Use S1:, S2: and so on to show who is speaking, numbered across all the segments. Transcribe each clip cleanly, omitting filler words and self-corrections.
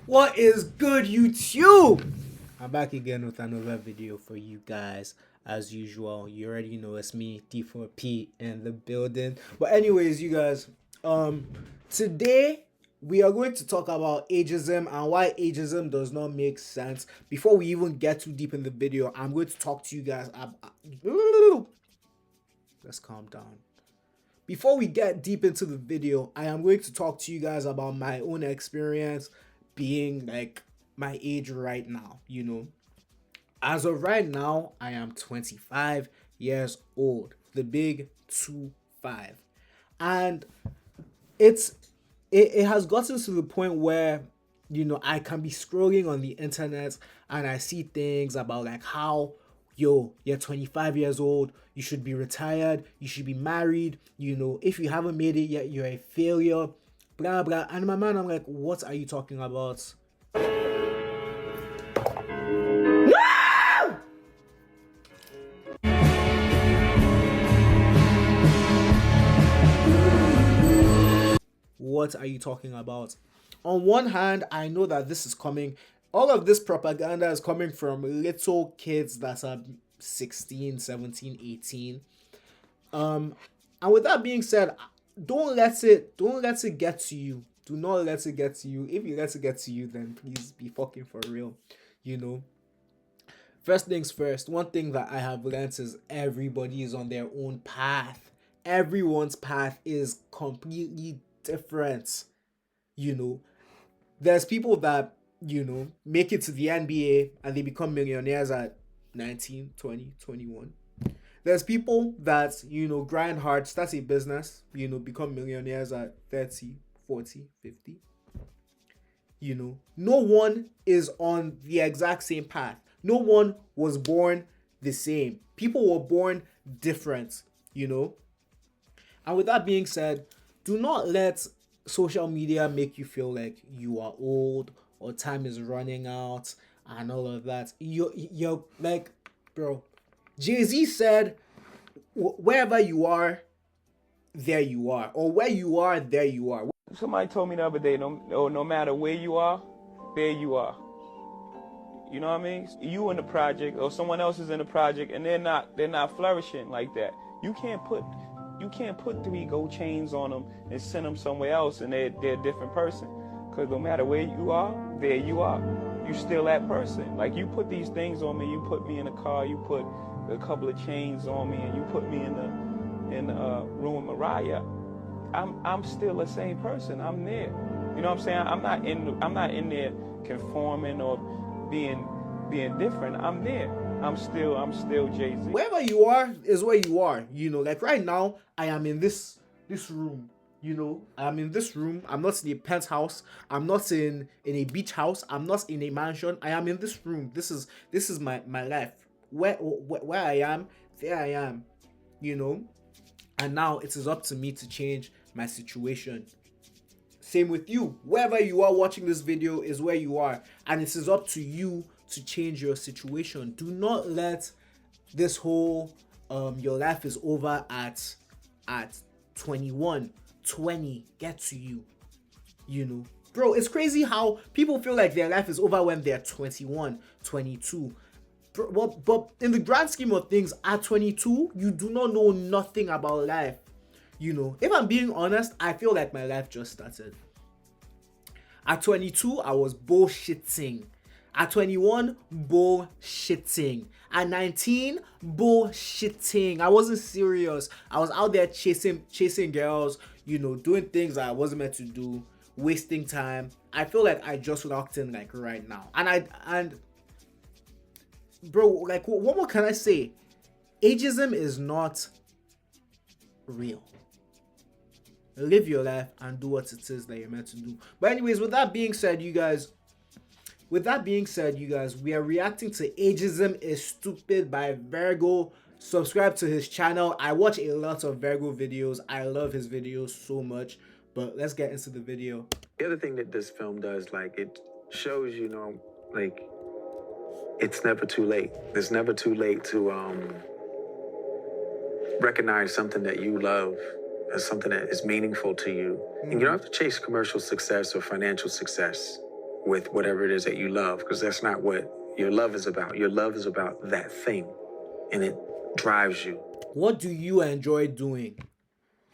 S1: What is good, YouTube? I'm back again with another video for you guys. As usual, you already know it's me, D4P, in the building. But anyways, you guys, today we are going to talk about ageism and why ageism does not make sense. Before we even get too deep in the video, I'm going to talk to you guys. Let's calm down. Before we get deep into the video, I am going to talk to you guys about my own experience being like my age right now. As of right now, I am 25 years old, the big 25. And it's it has gotten to the point where I can be scrolling on the internet and I see things about like how you're 25 years old, you should be retired, you should be married, if you haven't made it yet, you're a failure, blah blah. And in my mind, I'm like, what are you talking about? What are you talking about? On one hand, I know that this is coming. All of this propaganda is coming from little kids that are 16, 17, 18. And with that being said, don't let it get to you. Do not let it get to you. If you let it get to you, then please be fucking for real. First things first, one thing that I have learned is everybody is on their own path. Everyone's path is completely different. There's people that, make it to the NBA and they become millionaires at 19, 20, 21. There's people that, grind hard, start a business, become millionaires at 30, 40, 50. No one is on the exact same path. No one was born the same. People were born different, And with that being said, do not let social media make you feel like you are old or time is running out and all of that. You're like, bro, Jay-Z said, wherever you are, there you are. Or where you are, there you are.
S2: Somebody told me the other day, no matter where you are, there you are. You know what I mean? You in the project or someone else is in the project and they're not flourishing like that. You can't put 3 gold chains on them and send them somewhere else and they're a different person. Because no matter where you are, there you are. You still that person. Like you put these things on me, you put me in a car, you put a couple of chains on me, and you put me in the room with Mariah. I'm still the same person. I'm there. You know what I'm saying? I'm not in there conforming or being different. I'm there. I'm still Jay-Z.
S1: Wherever you are is where you are. Like right now, I am in this room. I'm in this room. I'm not in a penthouse. I'm not in a beach house. I'm not in a mansion. I am in this room. This is my life. Where I am, there I am. And now it is up to me to change my situation. Same with you. Wherever you are watching this video is where you are, and it is up to you to change your situation. Do not let this whole your life is over at 21, 20 get to you. Bro, it's crazy how people feel like their life is over when they're 21, 22. But in the grand scheme of things, at 22, you do not know nothing about life. If I'm being honest, I feel like my life just started. At 22, I was bullshitting. At 21, bullshitting. At 19, bullshitting. I wasn't serious. I was out there chasing girls, doing things that I wasn't meant to do, wasting time. I feel like I just locked in like right now. And bro, like what more can I say? Ageism is not real. Live your life and do what it is that you're meant to do. But anyways, with that being said, you guys, we are reacting to Ageism Is Stupid by Virgo. Subscribe to his channel. I watch a lot of Virgo videos. I love his videos so much. But let's get into the video.
S3: The other thing that this film does, like, it shows, like, it's never too late. It's never too late to recognize something that you love as something that is meaningful to you. And you don't have to chase commercial success or financial success. with whatever it is that you love, because that's not what your love is about. Your love is about that thing, and it drives you.
S1: What do you enjoy doing?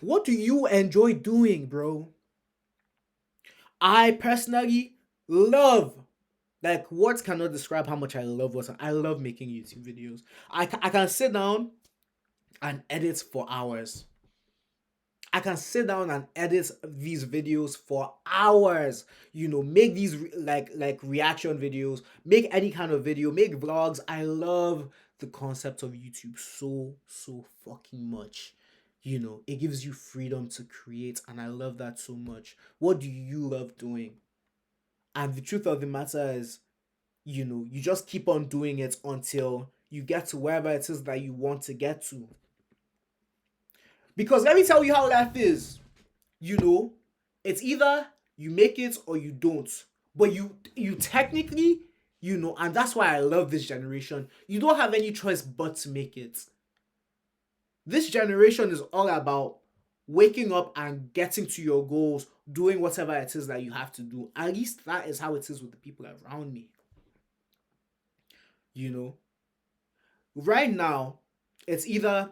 S1: What do you enjoy doing, bro? I personally love, like, words cannot describe how much I love what I love making YouTube videos. I can sit down and edit for hours. I can sit down and edit these videos for hours. Make these like reaction videos, make any kind of video, make vlogs. I love the concept of YouTube so fucking much. It gives you freedom to create, and I love that so much. What do you love doing? And the truth of the matter is, you just keep on doing it until you get to wherever it is that you want to get to. Because let me tell you how life is. It's either you make it or you don't. But you technically, and that's why I love this generation, you don't have any choice but to make it. This generation is all about waking up and getting to your goals, doing whatever it is that you have to do. At least that is how it is with the people around me. Right now, it's either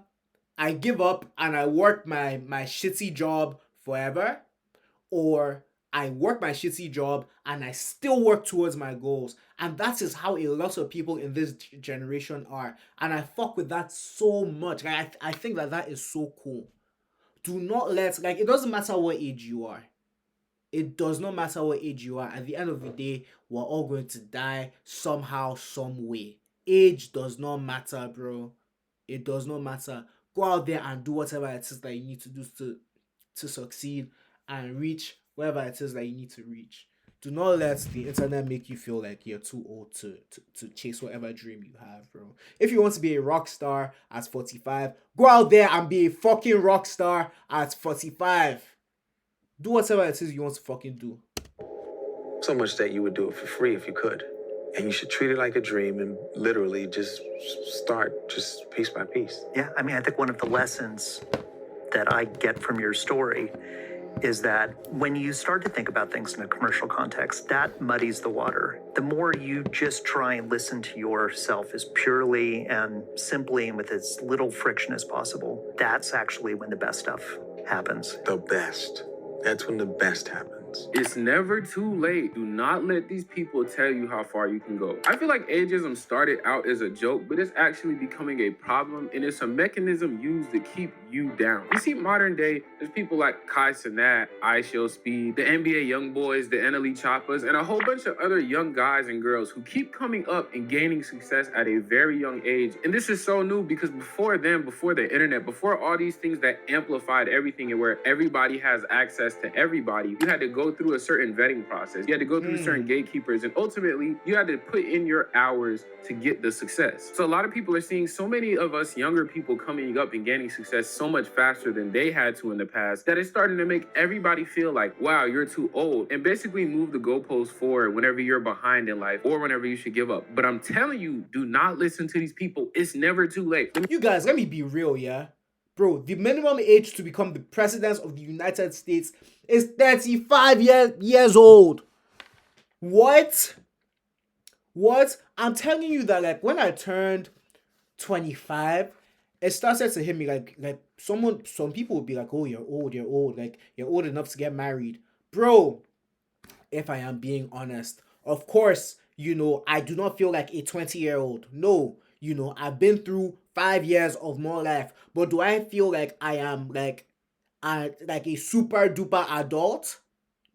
S1: I give up and I work my shitty job forever, or I work my shitty job and I still work towards my goals. And that is how a lot of people in this generation are. And I fuck with that so much. I think that is so cool. Do not let, it doesn't matter what age you are. It does not matter what age you are. At the end of the day, we're all going to die somehow, some way. Age does not matter, bro. It does not matter. Go out there and do whatever it is that you need to do to succeed and reach wherever it is that you need to reach. Do not let the internet make you feel like you're too old to chase whatever dream you have, bro. If you want to be a rock star at 45, go out there and be a fucking rock star at 45. Do whatever it is you want to fucking do.
S3: So much that you would do it for free if you could. And you should treat it like a dream and literally just start just piece by piece.
S4: Yeah, I mean, I think one of the lessons that I get from your story is that when you start to think about things in a commercial context, that muddies the water. The more you just try and listen to yourself as purely and simply and with as little friction as possible, that's actually when the best stuff happens.
S3: The best. That's when the best happens.
S5: It's never too late. Do not let these people tell you how far you can go. I feel like ageism started out as a joke, but it's actually becoming a problem, and it's a mechanism used to keep you down. You see, modern day, there's people like Kai Cenat, iShow Speed, the NBA Young Boys, the NLE Choppers, and a whole bunch of other young guys and girls who keep coming up and gaining success at a very young age. And this is so new because before them, before the internet, before all these things that amplified everything and where everybody has access to everybody, you had to go through a certain vetting process. You had to go through certain gatekeepers, and ultimately you had to put in your hours to get the success. So a lot of people are seeing so many of us younger people coming up and gaining success so much faster than they had to in the past that it's starting to make everybody feel like, wow, you're too old, and basically move the goalposts forward whenever you're behind in life or whenever you should give up. But I'm telling you, do not listen to these people. It's never too late.
S1: You guys, let me be real, yeah? Bro, the minimum age to become the president of the United States is 35 years old. What? I'm telling you that, like, when I turned 25, it started to hit me like some people would be like, oh, you're old, like, you're old enough to get married. Bro, if I am being honest, of course, I do not feel like a 20-year-old. No, I've been through 5 years of more life, but do I feel like I am like a super duper adult?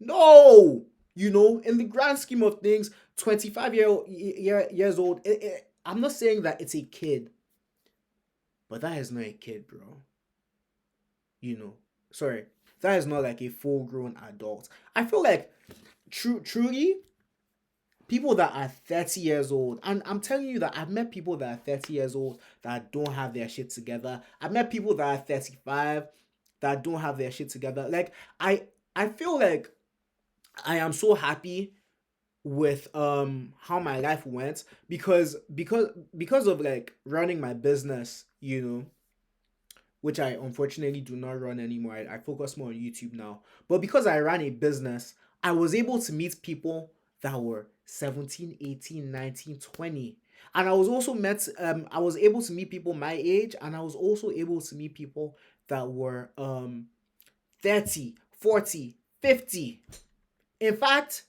S1: No. In the grand scheme of things, 25 years old, I'm not saying that it's a kid, but that is not a kid, bro. Sorry, that is not like a full-grown adult. I feel like truly, people that are 30 years old, and I'm telling you that I've met people that are 30 years old that don't have their shit together. I've met people that are 35 that don't have their shit together. Like, I feel like I am so happy with how my life went because of like running my business, which I unfortunately do not run anymore. I focus more on YouTube now. But because I ran a business, I was able to meet people that were 17, 18, 19, 20. And I was also I was able to meet people my age, and I was also able to meet people that were 30, 40, 50. In fact,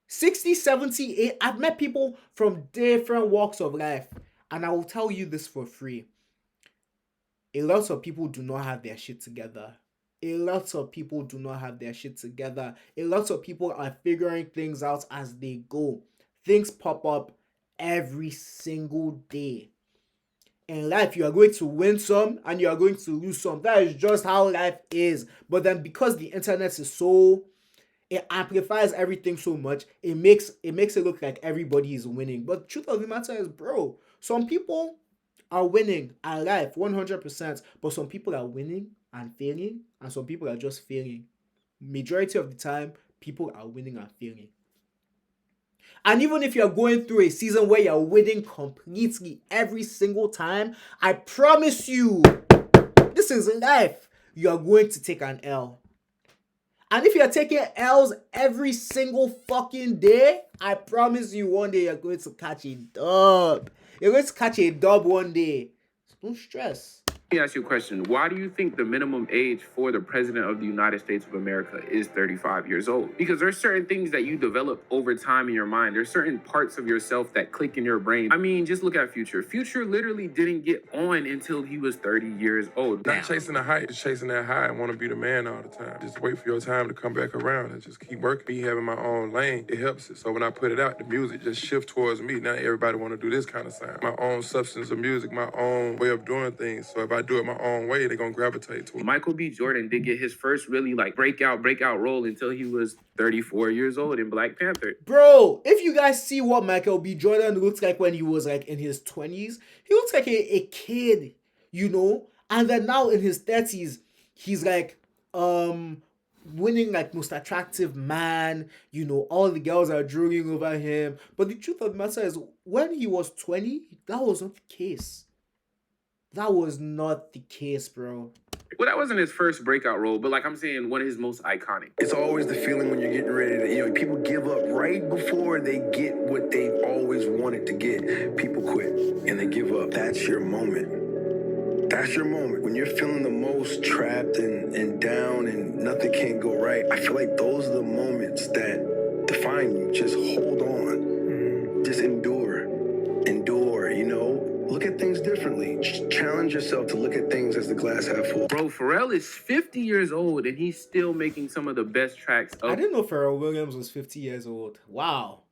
S1: 60, 70, I've met people from different walks of life. And I will tell you this for free. A lot of people do not have their shit together. A lot of people do not have their shit together. A lot of people are figuring things out as they go. Things pop up every single day. In life, you are going to win some and you are going to lose some. That is just how life is. But then because the internet is it amplifies everything so much, it makes it look like everybody is winning. But the truth of the matter is, bro, some people are winning at life 100%, but some people are winning and failing, and some people are just failing. Majority of the time, people are winning and failing. And even if you're going through a season where you're winning completely every single time, I promise you, this is life. You are going to take an L. And if you're taking L's every single fucking day, I promise you one day you're going to catch a dub. You're going to catch a dub one day. So don't stress.
S5: Let me ask you a question. Why do you think the minimum age for the president of the United States of America is 35 years old? Because there's certain things that you develop over time in your mind. There's certain parts of yourself that click in your brain. I mean, just look at Future. Future literally didn't get on until he was 30 years old.
S6: Not chasing the height, just chasing that high and want to be the man all the time. Just wait for your time to come back around and just keep working. Me having my own lane, it helps it. So when I put it out, the music just shift towards me. Not everybody want to do this kind of sound. My own substance of music, my own way of doing things. So if I do it my own way, they're going to gravitate to it.
S5: Michael B. Jordan did get his first really breakout role until he was 34 years old in Black Panther.
S1: Bro, if you guys see what Michael B. Jordan looks like when he was in his 20s, he looks like a kid, you know? And then now in his 30s, he's winning most attractive man, you know, all the girls are drooling over him. But the truth of the matter is, when he was 20, that was not the case. That was not the case, bro.
S5: Well, that wasn't his first breakout role, but I'm saying one of his most iconic.
S7: It's always the feeling when you're getting ready to, people give up right before they get what they've always wanted to get. People quit and they give up. That's your moment. That's your moment. When you're feeling the most trapped and down and nothing can go right, I feel like those are the moments that define you. Just hold on. Just endure, Look at things differently. Challenge yourself to look at things as the glass half full.
S5: Bro, Pharrell is 50 years old and he's still making some of the best tracks.
S1: I didn't know Pharrell Williams was 50 years old. Wow.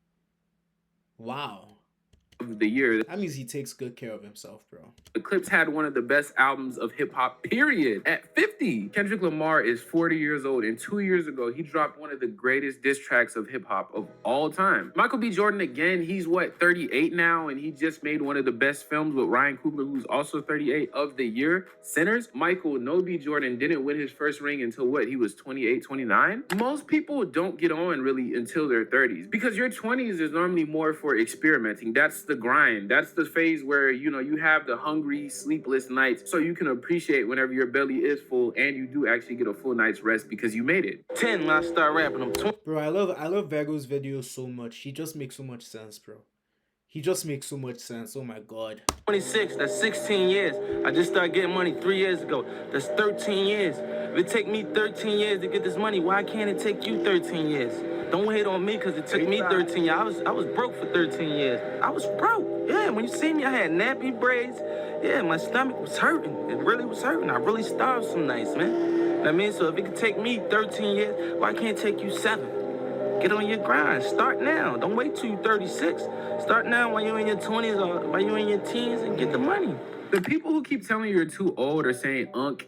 S5: Of the year.
S1: That means he takes good care of himself, bro.
S5: The Clips had one of the best albums of hip-hop, period, at 50. Kendrick Lamar is 40 years old, and 2 years ago, he dropped one of the greatest diss tracks of hip-hop of all time. Michael B. Jordan, again, he's 38 now, and he just made one of the best films with Ryan Coogler, who's also 38, of the year, Sinners. Michael No B. Jordan didn't win his first ring until he was 28, 29? Most people don't get on really until their 30s, because your 20s is normally more for experimenting. That's the grind. That's the phase where, you have the hungry, sleepless nights so you can appreciate whenever your belly is full and you do actually get a full night's rest because you made it. 10 when I start rapping, I'm 20.
S1: Bro, I love Virgo's videos so much. He just makes so much sense, bro. He just makes so much sense. Oh my God.
S8: 26, that's 16 years. I just started getting money 3 years ago. That's 13 years. If it take me 13 years to get this money, why can't it take you 13 years? Don't hate on me because it took me 13 years. I was broke for 13 years. I was broke. Yeah, when you see me, I had nappy braids. Yeah, my stomach was hurting. It really was hurting. I really starved some nights, man. I mean, so if it could take me 13 years, why can't it take you 7? Get on your grind. Start now. Don't wait till you're 36. Start now while you're in your 20s or while you're in your teens and get the money.
S5: The people who keep telling you you're too old or saying,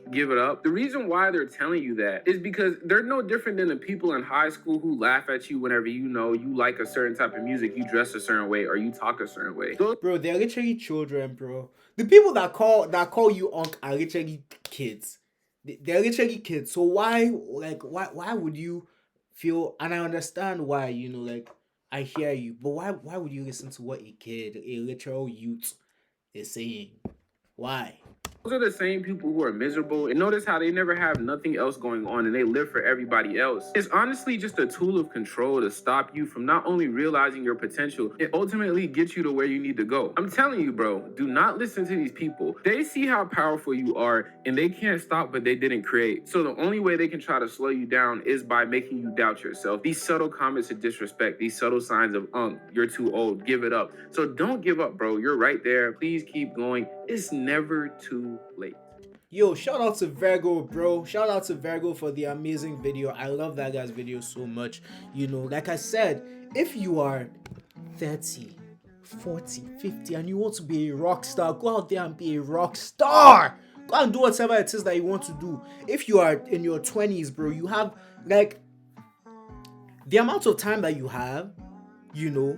S5: give it up, the reason why they're telling you that is because they're no different than the people in high school who laugh at you whenever you like a certain type of music, you dress a certain way, or you talk a certain way.
S1: Bro, they're literally children, bro. The people that call you Unc are literally kids. They're literally kids. So why would you feel, and I understand why, I hear you, but why would you listen to what a kid, a literal youth is saying? Why?
S5: Those are the same people who are miserable, and notice how they never have nothing else going on and they live for everybody else. It's honestly just a tool of control to stop you from not only realizing your potential, it ultimately gets you to where you need to go. I'm telling you, bro, do not listen to these people. They see how powerful you are and they can't stop what they didn't create. So the only way they can try to slow you down is by making you doubt yourself. These subtle comments of disrespect, these subtle signs of you're too old, give it up. So don't give up, bro. You're right there. Please keep going. It's never too late.
S1: Yo, shout out to Virgo, bro. Shout out to Virgo for the amazing video. I love that guy's video so much. You know, like I said, if you are 30, 40, 50 and you want to be a rock star, go out there and be a rock star. Go and do whatever it is that you want to do. If you are in your 20s, bro, you have like the amount of time that you have, you know,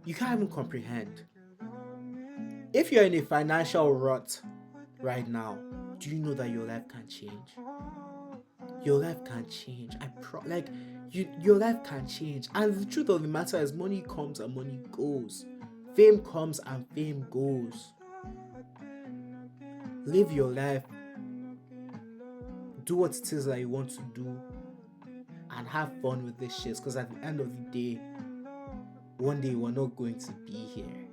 S1: you can't even comprehend. If you're in a financial rut right now, do you know that your life can change? Your life can change. Your life can change. And the truth of the matter is, money comes and money goes. Fame comes and fame goes. Live your life. Do what it is that you want to do. And have fun with this shit. Because at the end of the day, one day we're not going to be here.